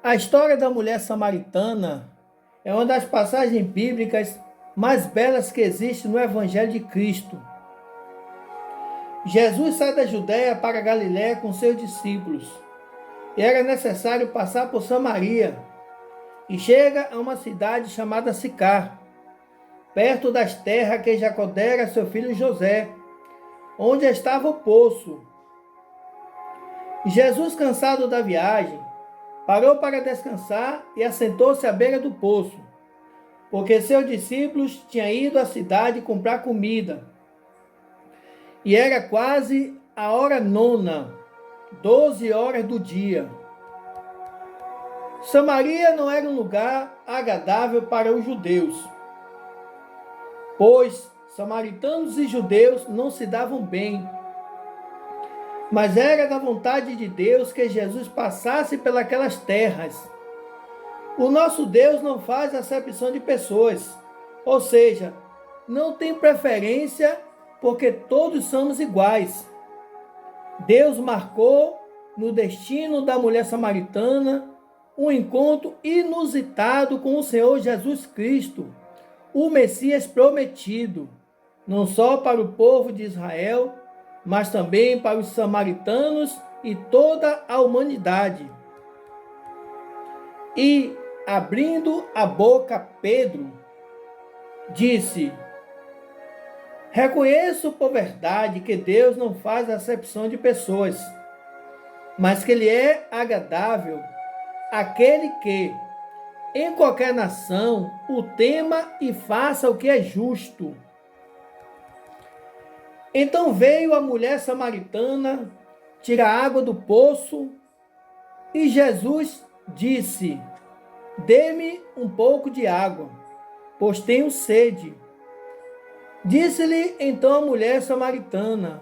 A história da mulher samaritana é uma das passagens bíblicas mais belas que existe no Evangelho de Cristo. Jesus sai da Judéia para a Galiléia com seus discípulos. E era necessário passar por Samaria. E chega a uma cidade chamada Sicar, perto das terras que Jacó dera a seu filho José, onde estava o poço. Jesus, cansado da viagem, parou para descansar e assentou-se à beira do poço, porque seus discípulos tinham ido à cidade comprar comida. E era quase a hora nona, 12 horas do dia. Samaria não era um lugar agradável para os judeus, pois samaritanos e judeus não se davam bem. Mas era da vontade de Deus que Jesus passasse pelas terras. O nosso Deus não faz acepção de pessoas, ou seja, não tem preferência porque todos somos iguais. Deus marcou no destino da mulher samaritana um encontro inusitado com o Senhor Jesus Cristo, o Messias prometido, não só para o povo de Israel, mas também para os samaritanos e toda a humanidade. E, abrindo a boca, Pedro disse: reconheço por verdade que Deus não faz acepção de pessoas, mas que Ele é agradável àquele que, em qualquer nação, o tema e faça o que é justo. Então veio a mulher samaritana tirar água do poço e Jesus disse: dê-me um pouco de água, pois tenho sede. Disse-lhe então a mulher samaritana: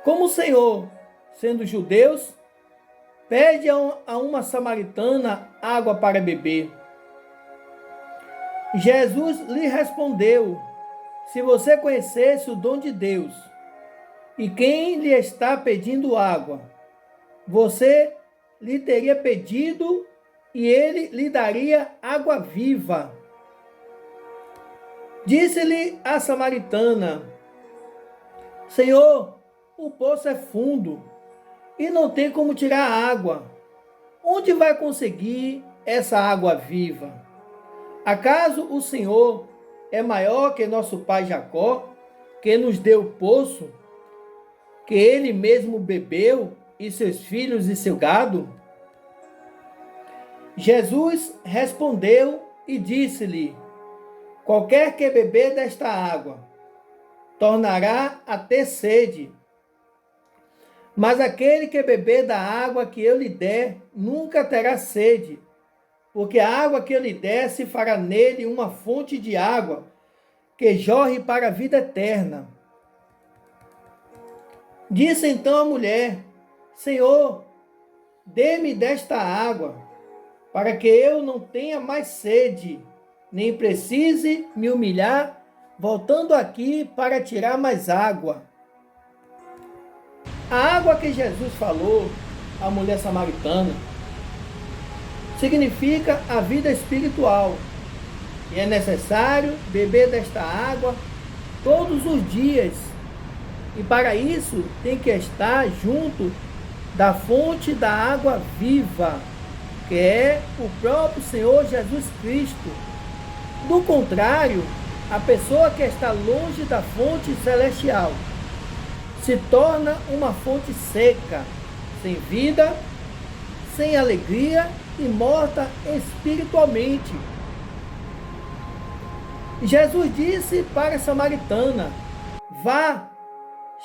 como o Senhor, sendo judeus, pede a uma samaritana água para beber? Jesus lhe respondeu: se você conhecesse o dom de Deus e quem lhe está pedindo água, você lhe teria pedido e ele lhe daria água viva. Disse-lhe a samaritana: Senhor, o poço é fundo e não tem como tirar água. Onde vai conseguir essa água viva? Acaso o Senhor é maior que nosso pai Jacó, que nos deu o poço, que ele mesmo bebeu, e seus filhos e seu gado? Jesus respondeu e disse-lhe: qualquer que beber desta água tornará a ter sede, mas aquele que beber da água que eu lhe der nunca terá sede, porque a água que eu lhe der se fará nele uma fonte de água que jorre para a vida eterna. Disse então a mulher: Senhor, dê-me desta água, para que eu não tenha mais sede, nem precise me humilhar, voltando aqui para tirar mais água. A água que Jesus falou à mulher samaritana significa a vida espiritual. E é necessário beber desta água todos os dias. E para isso tem que estar junto da fonte da água viva, que é o próprio Senhor Jesus Cristo. Do contrário, a pessoa que está longe da fonte celestial se torna uma fonte seca, sem vida, sem alegria e morta espiritualmente. Jesus disse para a samaritana: vá,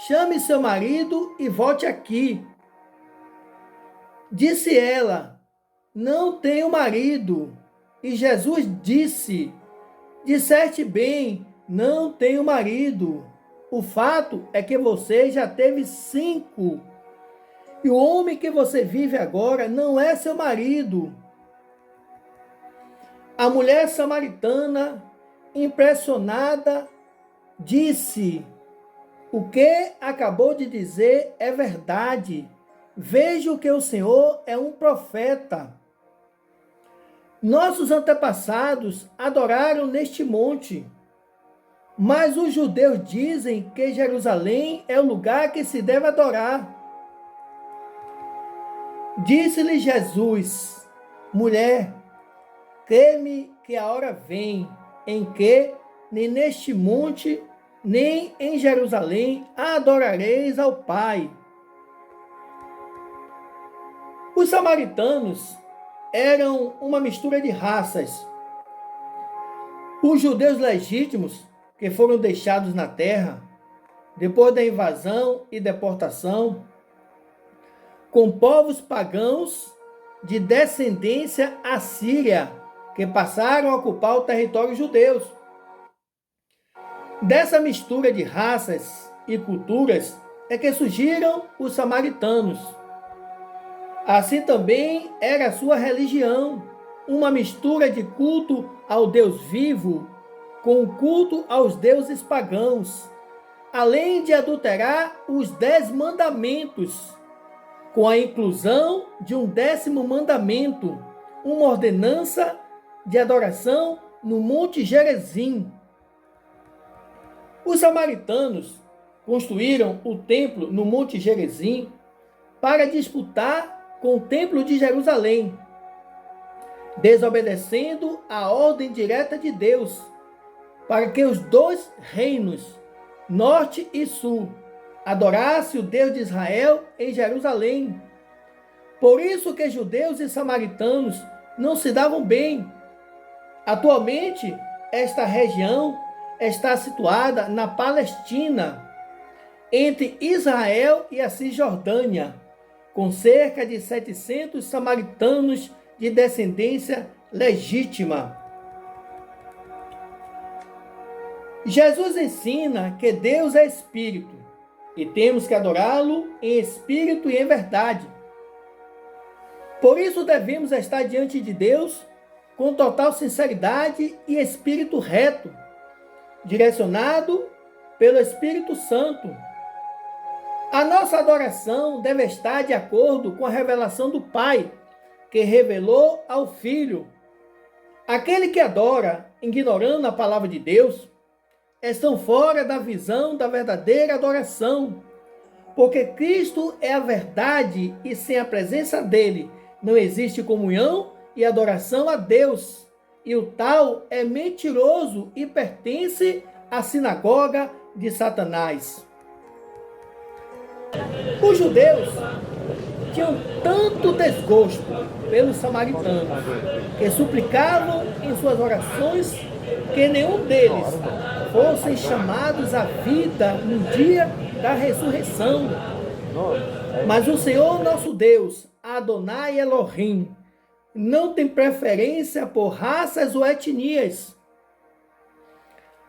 chame seu marido e volte aqui. Disse ela: não tenho marido. E Jesus disse: disseste bem, não tenho marido. O fato é que você já teve 5. E o homem que você vive agora não é seu marido. A mulher samaritana, impressionada, disse: o que acabou de dizer é verdade. Vejo que o Senhor é um profeta. Nossos antepassados adoraram neste monte, mas os judeus dizem que Jerusalém é o lugar que se deve adorar. Disse-lhe Jesus: mulher, crê-me que a hora vem em que, nem neste monte, nem em Jerusalém, adorareis ao Pai. Os samaritanos eram uma mistura de raças. Os judeus legítimos, que foram deixados na terra, depois da invasão e deportação, com povos pagãos de descendência assíria, que passaram a ocupar o território judeu. Dessa mistura de raças e culturas é que surgiram os samaritanos. Assim também era a sua religião, uma mistura de culto ao Deus vivo com o culto aos deuses pagãos, além de adulterar os 10 mandamentos, com a inclusão de um 10º mandamento, uma ordenança de adoração no Monte Gerizim. Os samaritanos construíram o templo no Monte Gerizim para disputar com o templo de Jerusalém, desobedecendo a ordem direta de Deus, para que os 2 reinos, norte e sul, adorassem o Deus de Israel em Jerusalém. Por isso que judeus e samaritanos não se davam bem. Atualmente, esta região está situada na Palestina, entre Israel e a Cisjordânia, com cerca de 700 samaritanos de descendência legítima. Jesus ensina que Deus é Espírito e temos que adorá-lo em espírito e em verdade. Por isso devemos estar diante de Deus com total sinceridade e espírito reto, direcionado pelo Espírito Santo. A nossa adoração deve estar de acordo com a revelação do Pai, que revelou ao Filho. Aquele que adora, ignorando a palavra de Deus, estão fora da visão da verdadeira adoração, porque Cristo é a verdade e sem a presença dele não existe comunhão e adoração a Deus, e o tal é mentiroso e pertence à sinagoga de Satanás. Os judeus tinham tanto desgosto pelos samaritanos, que suplicavam em suas orações que nenhum deles fossem chamados à vida no dia da ressurreição. Mas o Senhor nosso Deus, Adonai Elohim, não tem preferência por raças ou etnias.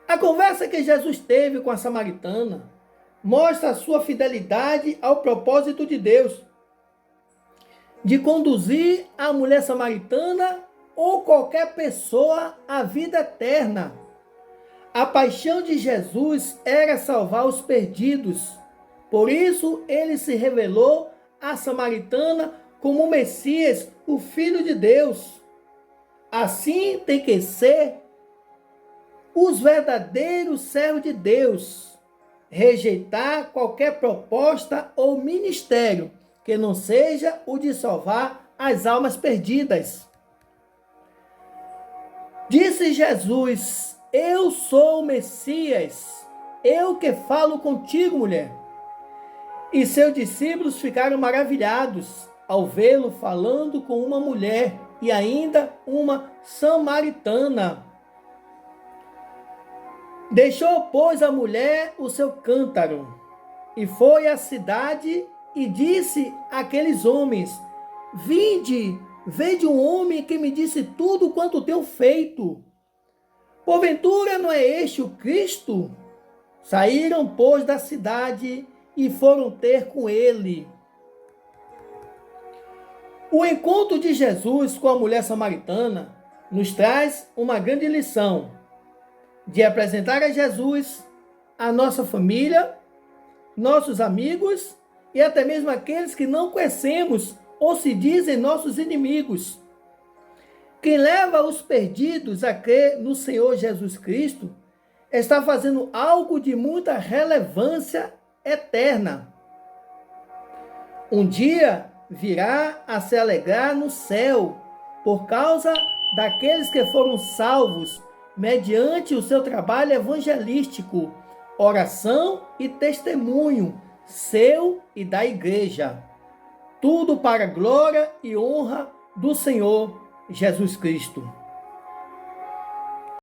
A conversa que Jesus teve com a samaritana mostra a sua fidelidade ao propósito de Deus, de conduzir a mulher samaritana ou qualquer pessoa à vida eterna. A paixão de Jesus era salvar os perdidos. Por isso, ele se revelou à samaritana como o Messias, o Filho de Deus. Assim tem que ser os verdadeiros servos de Deus, rejeitar qualquer proposta ou ministério que não seja o de salvar as almas perdidas. Disse Jesus: eu sou o Messias, eu que falo contigo, mulher. E seus discípulos ficaram maravilhados ao vê-lo falando com uma mulher e ainda uma samaritana. Deixou, pois, a mulher o seu cântaro e foi à cidade e disse àqueles homens: vinde, vede um homem que me disse tudo quanto tenho feito. Porventura não é este o Cristo? Saíram, pois, da cidade e foram ter com ele. O encontro de Jesus com a mulher samaritana nos traz uma grande lição de apresentar a Jesus a nossa família, nossos amigos e até mesmo aqueles que não conhecemos ou se dizem nossos inimigos. Quem leva os perdidos a crer no Senhor Jesus Cristo está fazendo algo de muita relevância eterna. Um dia virá a se alegrar no céu por causa daqueles que foram salvos mediante o seu trabalho evangelístico, oração e testemunho seu e da igreja. Tudo para a glória e honra do Senhor Jesus Cristo.